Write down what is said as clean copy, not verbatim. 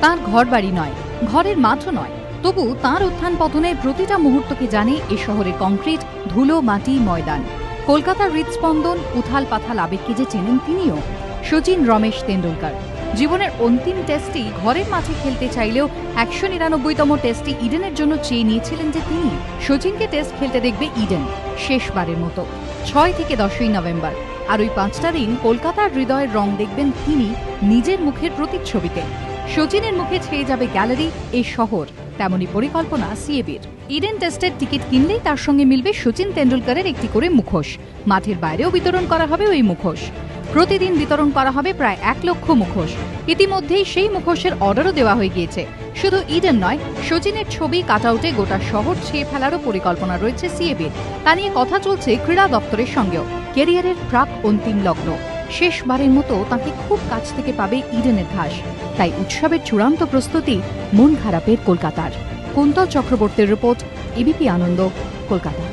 তার ঘরবাড়ি নয়, ঘরের মাঠও নয়, তবু তাঁর উত্থান পতনের প্রতিটা মুহূর্তকে জানে এ শহরের কংক্রিট, ধুলো, মাটি, ময়দান। কলকাতার হৃদস্পন্দন, উথাল পাথাল আবেগকে যে চেনেন তিনিও। শচীন রমেশ তেন্ডুলকর জীবনের অন্তিম টেস্টটি ঘরের মাঠে খেলতে চাইলেও ১৯৯তম টেস্টটি ইডেনের জন্য চেয়ে নিয়েছিলেন যে তিনি। শচীনকে টেস্ট খেলতে দেখবে ইডেন শেষবারের মতো ৬ থেকে ১০ই নভেম্বর। আর ওই ৫টা দিন কলকাতার হৃদয়ের রং দেখবেন তিনি নিজের মুখের প্রতিচ্ছবিতে। শচীনের মুখে ছেয়ে যাবে গ্যালারি, এই শহর। তেমনই পরিকল্পনা সিএবির। ইডেন টেস্টের টিকিট কিনলেই তার সঙ্গে মিলবে শচীন তেন্ডুলকরের একটি করে মুখোশ। মাঠের বাইরেও বিতরণ করা হবে ওই মুখোশ। প্রতিদিন বিতরণ করা হবে প্রায় ১ লক্ষ মুখোশ। ইতিমধ্যেই সেই মুখোশের অর্ডারও দেওয়া হয়ে গিয়েছে। শুধু ইডেন নয়, শচীনের ছবি কাটআউটে গোটা শহর ছেয়ে ফেলারও পরিকল্পনা রয়েছে সিএবির। তা নিয়ে কথা চলছে ক্রীড়া দপ্তরের সঙ্গেও। ক্যারিয়ারের প্রাক অন্তিম লগ্ন, শেষবারের মতো তাকে খুব কাছ থেকে পাবে ইডেনের ঘাস। তাই উৎসবের চূড়ান্ত প্রস্তুতি মন খারাপের কলকাতার। কুন্তল চক্রবর্তীর রিপোর্ট, এবিপি আনন্দ, কলকাতা।